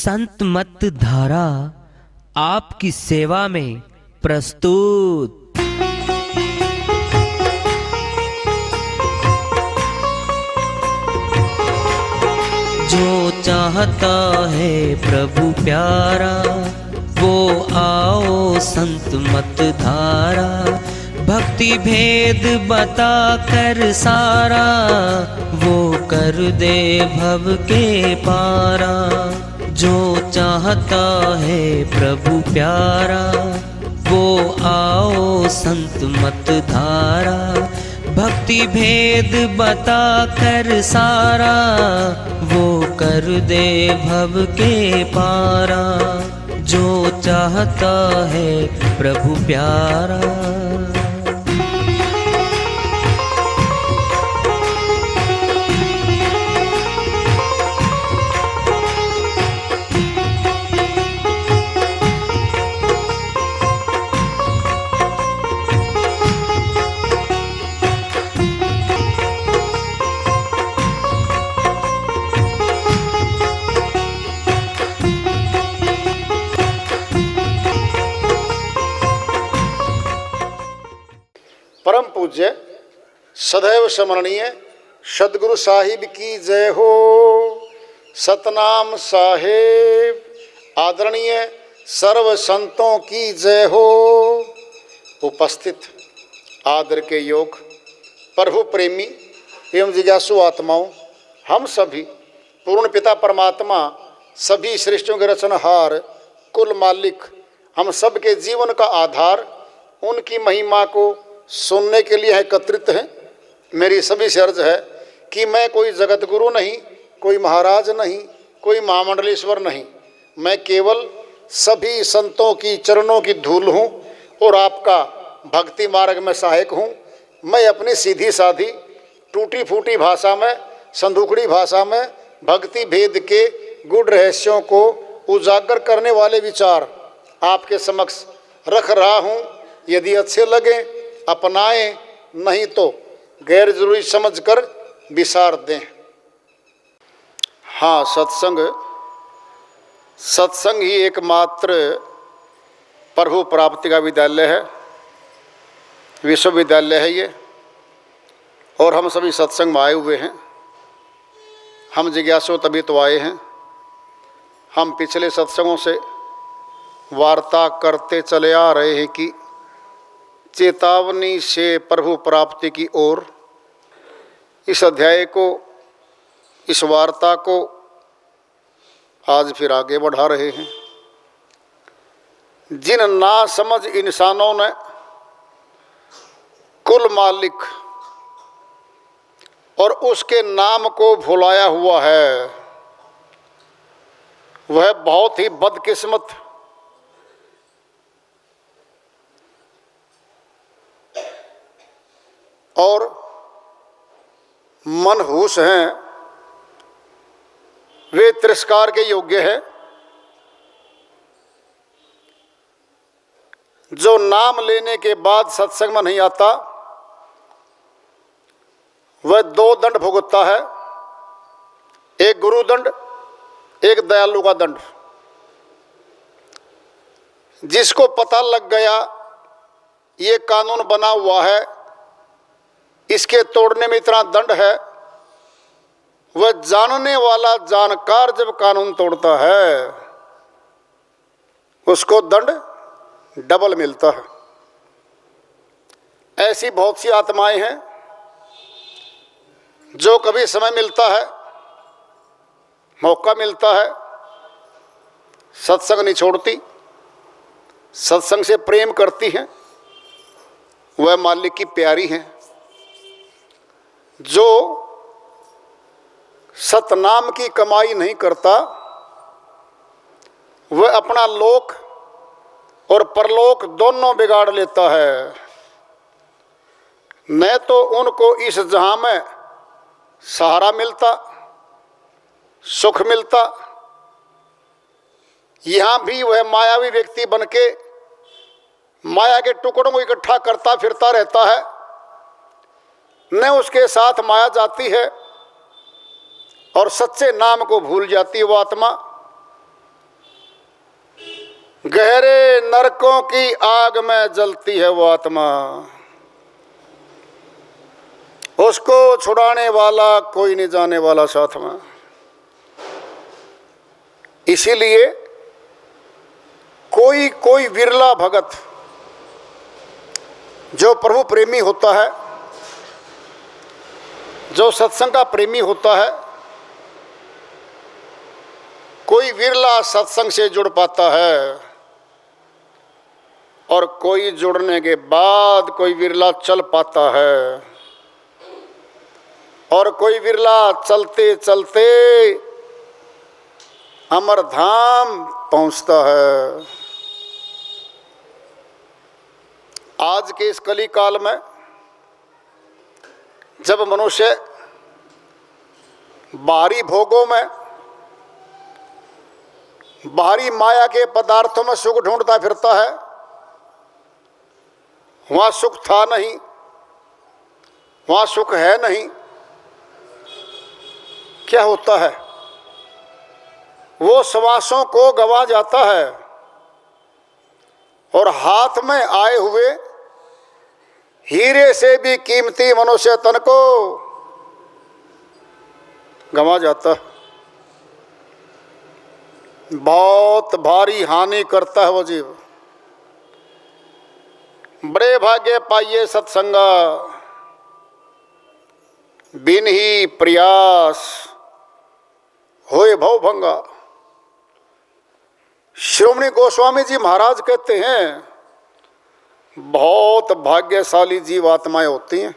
संत मत धारा आपकी सेवा में प्रस्तुत। जो चाहता है प्रभु प्यारा वो आओ संत मत धारा, भक्ति भेद बता कर सारा वो कर दे भव के पारा। जो चाहता है प्रभु प्यारा वो आओ संत मत धारा, भक्ति भेद बता कर सारा वो कर दे भव के पारा। जो चाहता है प्रभु प्यारा। परम पूज्य सदैव स्मरणीय सदगुरु साहिब की जय हो। सतनाम साहेब आदरणीय सर्व संतों की जय हो। उपस्थित आदर के योग प्रभु प्रेमी एवं जिज्ञासु आत्माओं, हम सभी पूर्ण पिता परमात्मा सभी सृष्टियों के रचनहार कुल मालिक हम सब के जीवन का आधार उनकी महिमा को सुनने के लिए एकत्रित हैं। मेरी सभी से अर्ज है कि मैं कोई जगत गुरु नहीं, कोई महाराज नहीं, कोई महामंडलेश्वर नहीं, मैं केवल सभी संतों की चरणों की धूल हूँ और आपका भक्ति मार्ग में सहायक हूँ। मैं अपनी सीधी साधी टूटी फूटी भाषा में, संदूकड़ी भाषा में भक्ति भेद के गुड़ रहस्यों को उजागर करने वाले विचार आपके समक्ष रख रहा हूँ। यदि अच्छे लगे अपनाएं, नहीं तो गैर जरूरी समझकर विसार दें। हाँ, सत्संग ही एकमात्र प्रभु प्राप्ति का विद्यालय है, विश्वविद्यालय है ये। और हम सभी सत्संग में आए हुए हैं। हम जिज्ञासु तभी तो आए हैं। हम पिछले सत्संगों से वार्ता करते चले आ रहे हैं कि चेतावनी से प्रभु प्राप्ति की ओर इस अध्याय को, इस वार्ता को आज फिर आगे बढ़ा रहे हैं। जिन नासमझ इंसानों ने कुल मालिक और उसके नाम को भुलाया हुआ है, वह बहुत ही बदकिस्मत और मनहूस हैं। वे तिरस्कार के योग्य है। जो नाम लेने के बाद सत्संग में नहीं आता वह दो दंड भुगतता है, एक गुरु दंड, एक दयालु का दंड। जिसको पता लग गया ये कानून बना हुआ है, इसके तोड़ने में इतना दंड है, वह जानने वाला जानकार जब कानून तोड़ता है उसको दंड डबल मिलता है। ऐसी बहुत सी आत्माएं हैं जो कभी समय मिलता है, मौका मिलता है, सत्संग नहीं छोड़ती, सत्संग से प्रेम करती हैं, वह मालिक की प्यारी हैं। जो सतनाम की कमाई नहीं करता वह अपना लोक और परलोक दोनों बिगाड़ लेता है। न तो उनको इस जहां में सहारा मिलता, सुख मिलता, यहाँ भी वह मायावी व्यक्ति बनके माया के टुकड़ों को इकट्ठा करता फिरता रहता है। न उसके साथ माया जाती है और सच्चे नाम को भूल जाती है वो आत्मा। गहरे नरकों की आग में जलती है वो आत्मा, उसको छुड़ाने वाला कोई नहीं जाने वाला साथ में। इसीलिए कोई कोई विरला भगत जो प्रभु प्रेमी होता है, जो सत्संग का प्रेमी होता है, कोई विरला सत्संग से जुड़ पाता है और कोई जुड़ने के बाद कोई विरला चल पाता है और कोई विरला चलते चलते अमरधाम पहुंचता है। आज के इस कली काल में जब मनुष्य बाहरी भोगों में, बाहरी माया के पदार्थों में सुख ढूंढता फिरता है, वहाँ सुख था नहीं, वहाँ सुख है नहीं, क्या होता है? वो श्वासों को गवा जाता है और हाथ में आए हुए हीरे से भी कीमती मनुष्य तन को गवा जाता है। बहुत भारी हानि करता है वो जीव। बड़े भाग्य पाइए सत्संगा, बिन ही प्रयास होए भव भंगा। श्रोमणी गोस्वामी जी महाराज कहते हैं, बहुत भाग्यशाली जीव आत्माएं होती हैं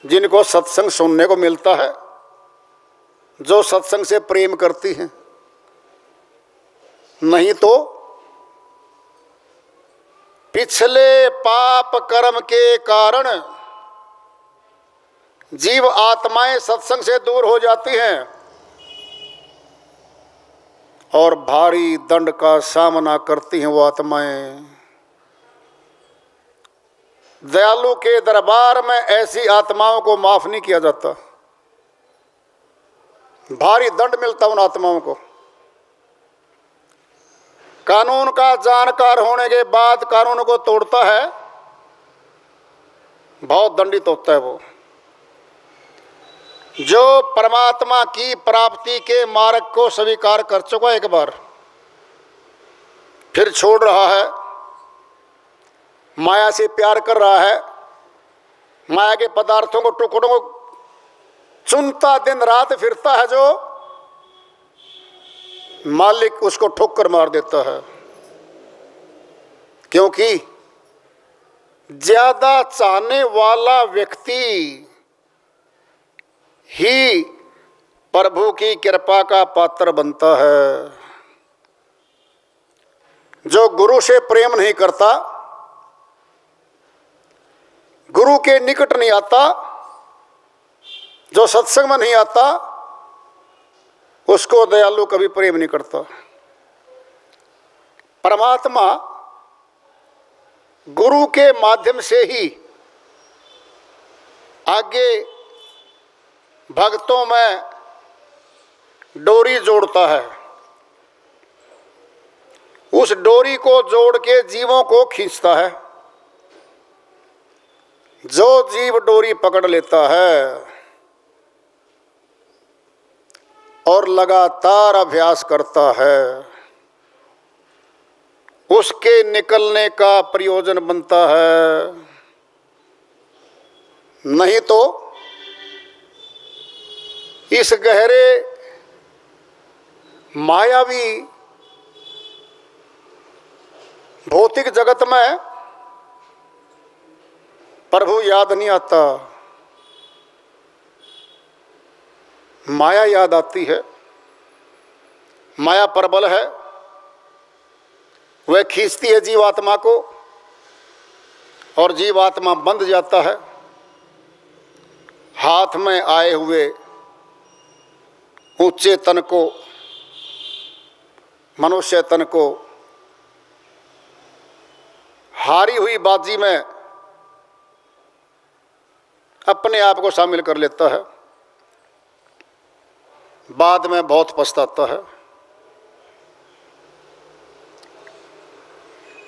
जिनको सत्संग सुनने को मिलता है, जो सत्संग से प्रेम करती हैं। नहीं तो पिछले पाप कर्म के कारण जीव आत्माएं सत्संग से दूर हो जाती हैं और भारी दंड का सामना करती हैं वो आत्माएं। दयालु के दरबार में ऐसी आत्माओं को माफ नहीं किया जाता, भारी दंड मिलता उन आत्माओं को। कानून का जानकार होने के बाद कानून को तोड़ता है, बहुत दंडित होता है वो। जो परमात्मा की प्राप्ति के मार्ग को स्वीकार कर चुका एक बार, फिर छोड़ रहा है, माया से प्यार कर रहा है, माया के पदार्थों को, टुकड़ों को चुनता दिन रात फिरता है, जो मालिक उसको ठोकर मार देता है। क्योंकि ज्यादा चाहने वाला व्यक्ति ही प्रभु की कृपा का पात्र बनता है। जो गुरु से प्रेम नहीं करता, गुरु के निकट नहीं आता, जो सत्संग में नहीं आता, उसको दयालु कभी प्रेम नहीं करता। परमात्मा गुरु के माध्यम से ही आगे भक्तों में डोरी जोड़ता है। उस डोरी को जोड़ के जीवों को खींचता है। जो जीव डोरी पकड़ लेता है और लगातार अभ्यास करता है, उसके निकलने का प्रयोजन बनता है। नहीं तो इस गहरे मायावी भौतिक जगत में प्रभु याद नहीं आता, माया याद आती है। माया प्रबल है, वह खींचती है जीवात्मा को और जीवात्मा बंध जाता है। हाथ में आए हुए ऊंचे तन को, मनुष्य तन को हारी हुई बाजी में अपने आप को शामिल कर लेता है। बाद में बहुत पछताता है।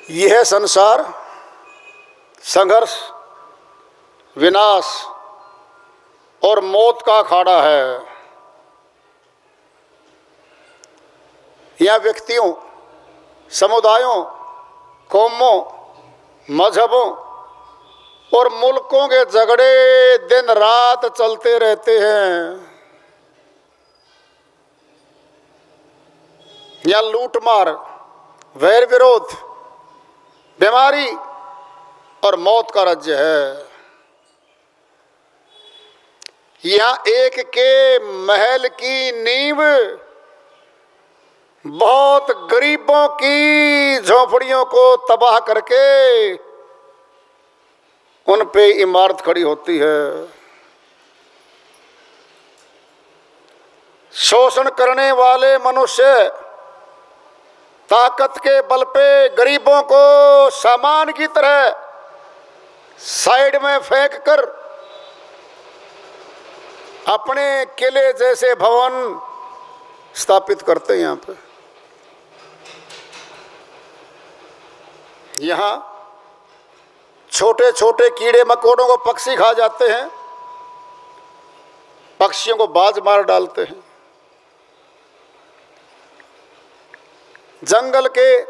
यह संसार संघर्ष, विनाश और मौत का अखाड़ा है। यह व्यक्तियों, समुदायों, कौमों, मजहबों और मुल्कों के झगड़े दिन रात चलते रहते हैं। यह लूटमार, वैर विरोध, बीमारी और मौत का राज्य है। यहाँ एक के महल की नींव बहुत गरीबों की झोपड़ियों को तबाह करके उन पे इमारत खड़ी होती है। शोषण करने वाले मनुष्य ताकत के बल पे गरीबों को सामान की तरह साइड में फेंक कर अपने किले जैसे भवन स्थापित करते हैं। यहाँ पे यहाँ छोटे छोटे कीड़े मकोड़ों को पक्षी खा जाते हैं, पक्षियों को बाज मार डालते हैं। जंगल के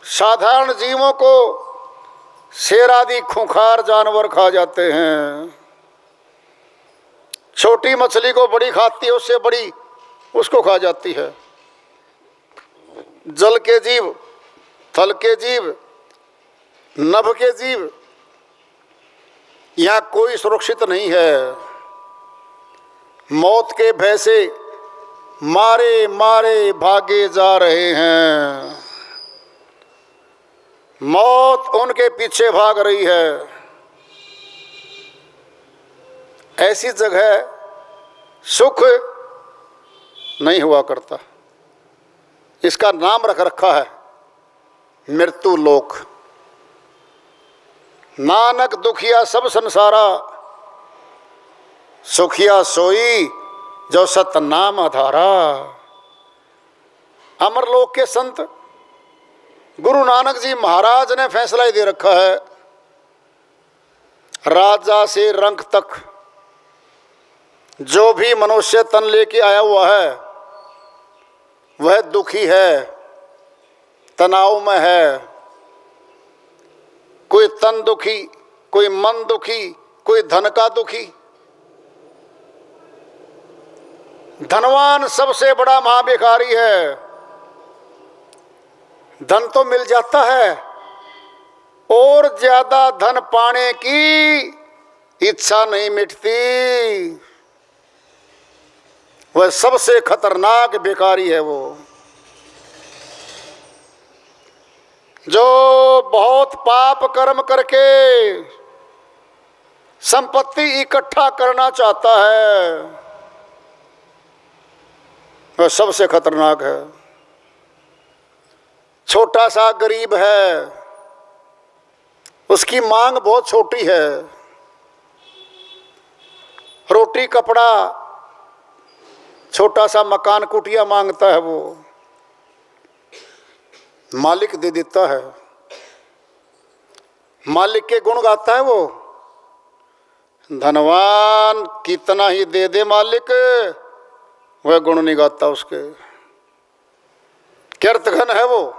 साधारण जीवों को शेर आदि खूंखार जानवर खा जाते हैं। छोटी मछली को बड़ी खाती है, उससे बड़ी उसको खा जाती है। जल के जीव, थल के जीव, नभ के जीव, यहाँ कोई सुरक्षित नहीं है। मौत के भय से मारे मारे भागे जा रहे हैं। मौत उनके पीछे भाग रही है। ऐसी जगह सुख नहीं हुआ करता। इसका नाम रख रखा है मृत्यु लोक। नानक दुखिया सब संसारा, सुखिया सोई जो सतनाम आधारा। अमरलोक के संत गुरु नानक जी महाराज ने फैसला ही दे रखा है, राजा से रंक तक जो भी मनुष्य तन लेके आया हुआ है वह दुखी है, तनाव में है। कोई तन दुखी, कोई मन दुखी, कोई धन का दुखी। धनवान सबसे बड़ा महाभिखारी है। धन तो मिल जाता है और ज्यादा धन पाने की इच्छा नहीं मिटती। वह सबसे खतरनाक भिखारी है वो, जो बहुत पाप कर्म करके संपत्ति इकट्ठा करना चाहता है। वह सबसे खतरनाक है। छोटा सा गरीब है, उसकी मांग बहुत छोटी है। रोटी कपड़ा, छोटा सा मकान कुटिया मांगता है, वो मालिक दे देता है। मालिक के गुण गाता है वो। धनवान कितना ही दे दे मालिक, वह गुण नहीं गाता उसके। कीर्तघन है वो।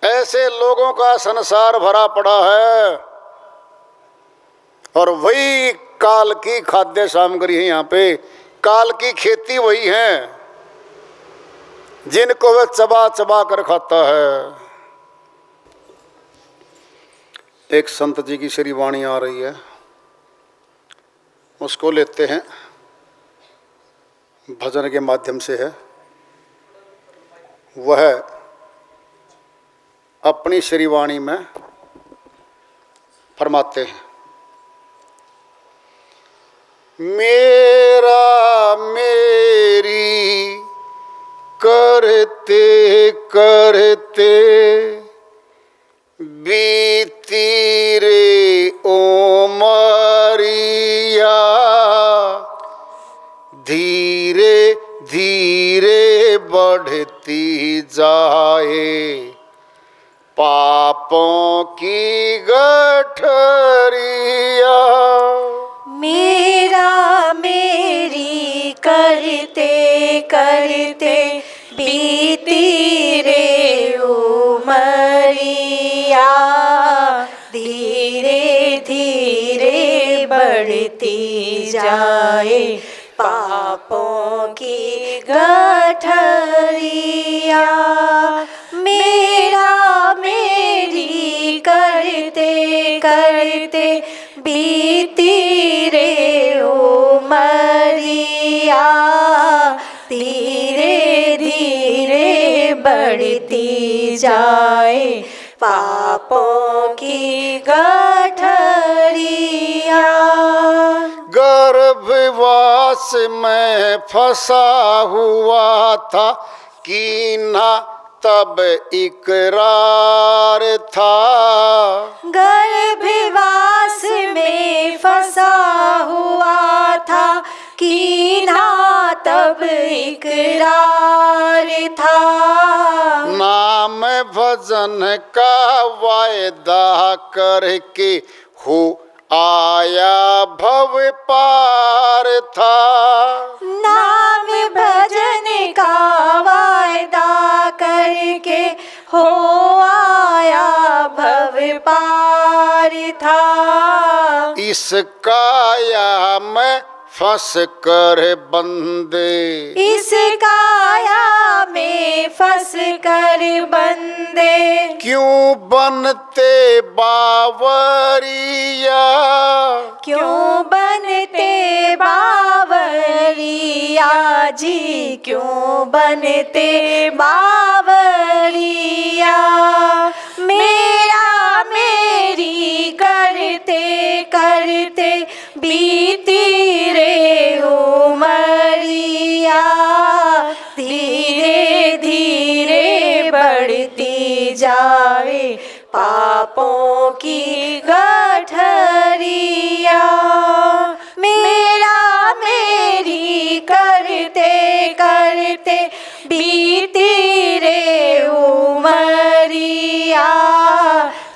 ऐसे लोगों का संसार भरा पड़ा है और वही काल की खाद्य सामग्री है। यहाँ पे काल की खेती वही है जिनको वह चबा चबा कर खाता है। एक संत जी की श्री वाणी आ रही है, उसको लेते हैं, भजन के माध्यम से है। वह अपनी श्री वाणी में फरमाते हैं, मेरा मेरी करते करते बीती रे उमरिया, धीरे धीरे बढ़ती जाए पापों की गठरिया। मेरा मेरी करते करते बीती रे उमरिया, धीरे धीरे बढ़ती जाए पापों की गठरिया। मेरा मेरी करते करते बीती रे उमरिया, धीरे धीरे बढ़ती जाए पापों की गठरिया। गर्भवास में फंसा हुआ था, कीना तब इकरार था। गर्भवास में फंसा हुआ था, कीना तब इकरार था। नाम भजन का वायदा करके हो आया भव पार था। नाम भजन का वायदा करके हो आया भव पार था। इस काया में फंस कर बंदे, इस काया में फंस कर बंदे क्यों बनते बावरिया। क्यों बनते बावरिया जी, क्यों बनते बावरिया। मेरा मेरी करते करते बीती रे उमरिया, धीरे धीरे बढ़ती जाए पापों की गठरिया। मेरा मेरी करते करते बीती रे उमरिया,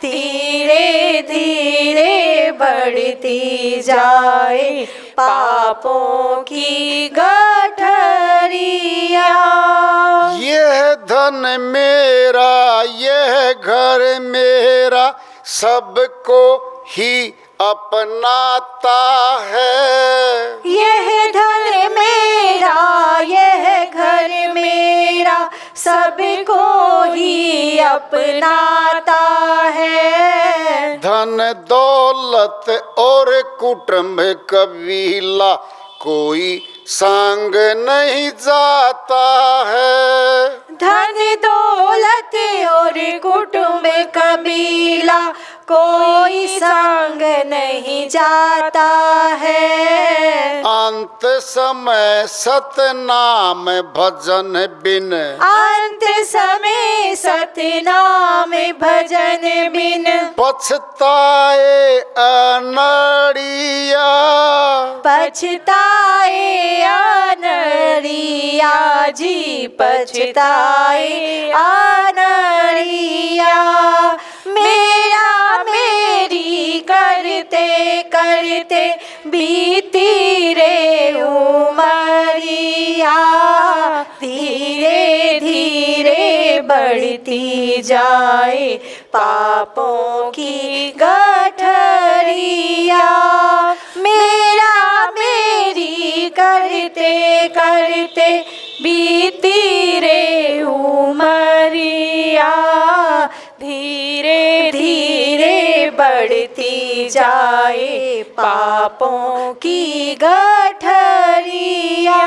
धीरे धीरे बढ़ती जाए पापों की गठरिया। यह धन मेरा, यह घर मेरा, सबको ही अपनाता है। यह धन मेरा, यह घर मेरा, सबको ही अपनाता है। धन दौलत और कुटुंब कबीला कोई संग नहीं जाता है। धन दौलत और कुटुंब कबीला कोई संग नहीं जाता है। अंत समय सतनाम भजन बिन, अंत समय सतनाम भजन बिन पछताए अनड़िया। पछताए अनड़िया जी, पछताए अनड़िया। मेरा मेरी करते करते बीती रे उमरिया, धीरे धीरे बढ़ती जाए पापों की गठरिया। मेरा मेरी करते करते बीती रे उमरिया, धीरे धीरे बढ़ती जाए पापों की गठरिया।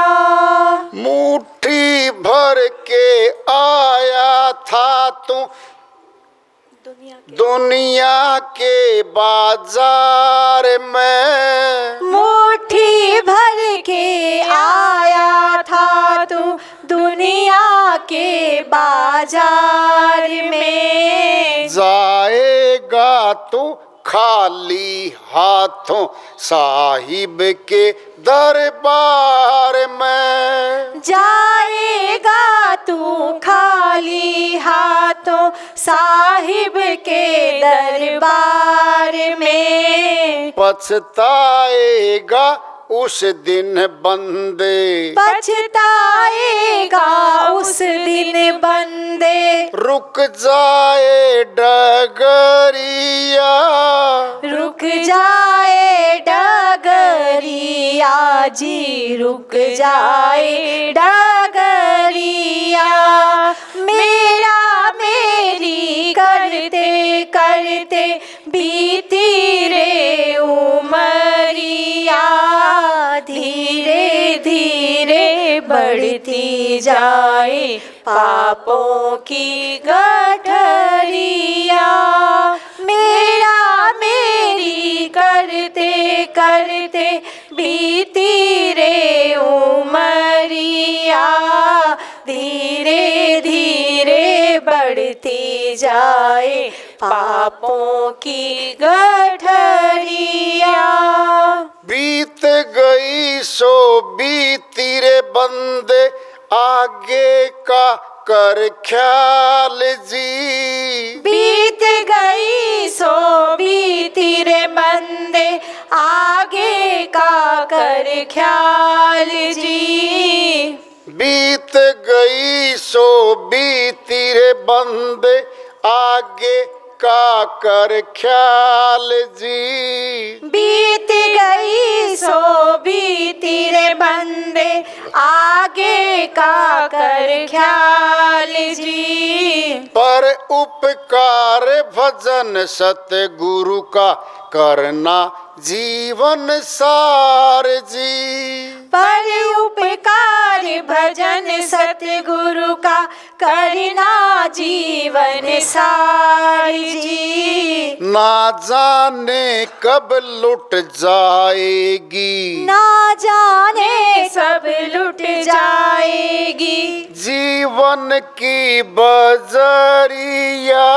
मुट्ठी भर के आया था तू दुनिया के बाजार में। मुट्ठी भर के आया था तू दुनिया के बाजार में। जाएगा तू खाली हाथों साहिब के दरबार में। जाएगा तू खाली हाथ तो साहिब के दरबार में। पछताएगा उस दिन बंदे, पछताएगा उस दिन बंदे। रुक जाए डगरिया, रुक जाए डगरिया जी, रुक जाए डगरिया। मेरा मेरी करते करते बीती रे उमरिया, धीरे धीरे बढ़ती जाए पापों की गठरिया। मेरा मेरी करते करते बीती रे उमरिया, धीरे धीरे बढ़ती जाए पापों की गठरिया। बीत गई सो बीती रे बंदे, आगे का कर ख्याल जी। बीत गई सो बीती रे बंदे, आगे का कर ख्याल जी। बीत गई सो बीती रे बंदे, आगे का कर ख्याल जी। बीत गई सो बीती रे बंदे, आगे का कर ख्याल जी। पर उपकार भजन सतगुरु का करना जीवन सार जी। पर उपकार भजन सतगुरु का करना जीवन सार जी। ना जाने कब लुट जाएगी, ना जाने सब लुट जाएगी। जीवन की बजरिया,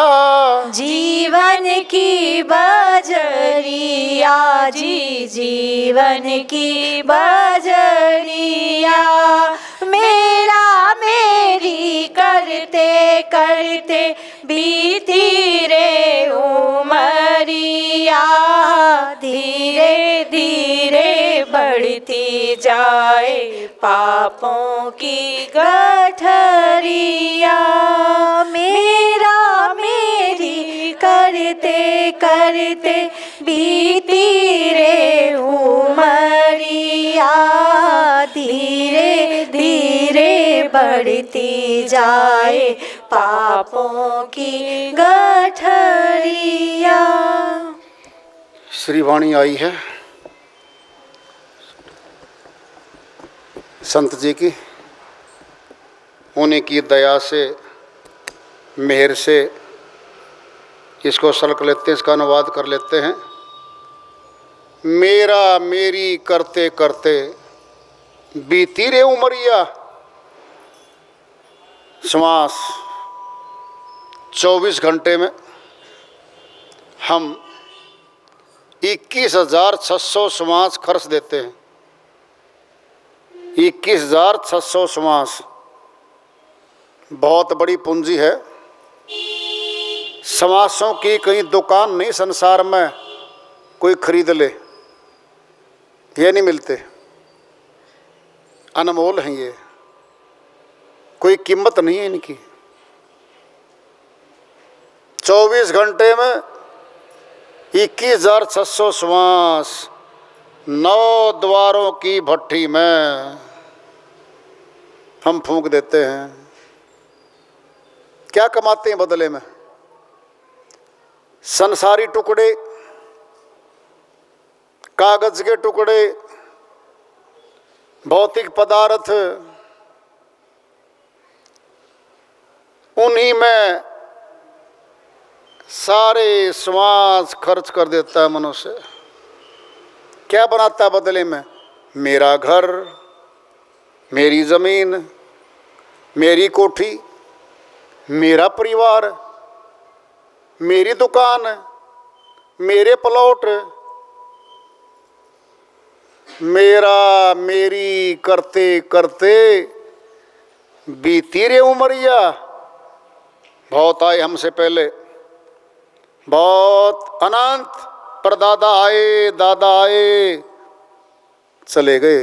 जीवन की बजरिया जी, जीवन की बजरिया। मेरा मेरी करते करते बीती रे उमरिया, धीरे धीरे बढ़ती जाए पापों की गठरिया। मेरा मेरी करते करते बीती रे उमरिया, धीरे धीरे बढ़ती जाए पापों की गठरिया। श्री वाणी आई है संत जी की, उन्हीं की दया से मेहर से इसको सलक लेते हैं, इसका अनुवाद कर लेते हैं। मेरा मेरी करते करते बीती रे उमरिया। समास 24 घंटे में हम 21,600 समास खर्च देते हैं। 21,600 समास बहुत बड़ी पूंजी है। समासों की कहीं दुकान नहीं संसार में कोई खरीद ले, ये नहीं मिलते, अनमोल हैं ये, कोई कीमत नहीं है इनकी। 24 घंटे में 21,600 श्वास 9 द्वारों की भट्ठी में हम फूंक देते हैं। क्या कमाते हैं बदले में? संसारी टुकड़े, कागज के टुकड़े, भौतिक पदार्थ, उन्हीं में सारे श्वास खर्च कर देता है मनुष्य। क्या बनाता है बदले में? मेरा घर, मेरी ज़मीन, मेरी कोठी, मेरा परिवार, मेरी दुकान, मेरे प्लॉट। मेरा मेरी करते करते बीती रे उमरिया, बहुत आए हमसे पहले, बहुत अनंत परदादा आए, दादा आए, चले गए,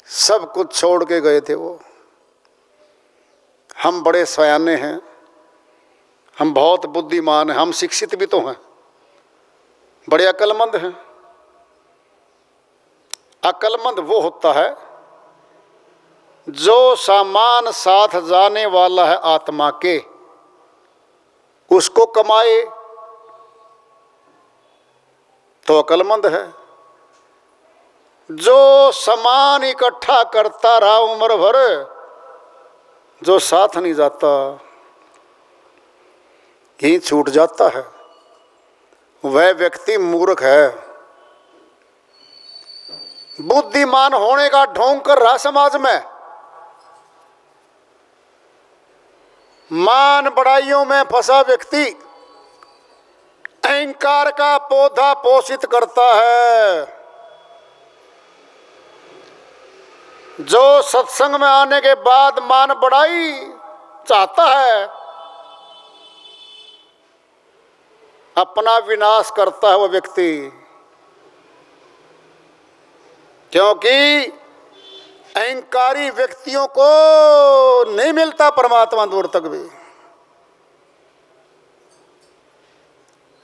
सब कुछ छोड़ के गए थे वो। हम बड़े सयाने हैं, हम बहुत बुद्धिमान हैं, हम शिक्षित भी तो हैं, बड़े अक्लमंद हैं। अक्लमंद वो होता है जो सामान साथ जाने वाला है आत्मा के, उसको कमाए तो अक्लमंद है। जो सामान इकट्ठा करता रहा उम्र भर, जो साथ नहीं जाता, ही छूट जाता है, वह व्यक्ति मूर्ख है। बुद्धिमान होने का ढोंग कर रहा समाज में, मान बढ़ाइयों में फंसा व्यक्ति अहंकार का पौधा पोषित करता है। जो सत्संग में आने के बाद मान बढ़ाई चाहता है, अपना विनाश करता है वो व्यक्ति, क्योंकि अहंकारी व्यक्तियों को नहीं मिलता परमात्मा दूर तक भी।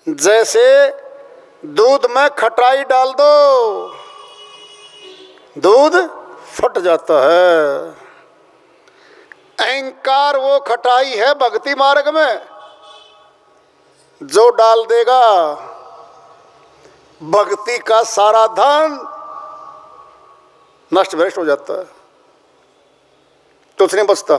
जैसे दूध में खटाई डाल दो, दूध फट जाता है। अहंकार वो खटाई है भक्ति मार्ग में, जो डाल देगा भक्ति का सारा धन नष्ट भ्रष्ट हो जाता है, कुछ नहीं बचता।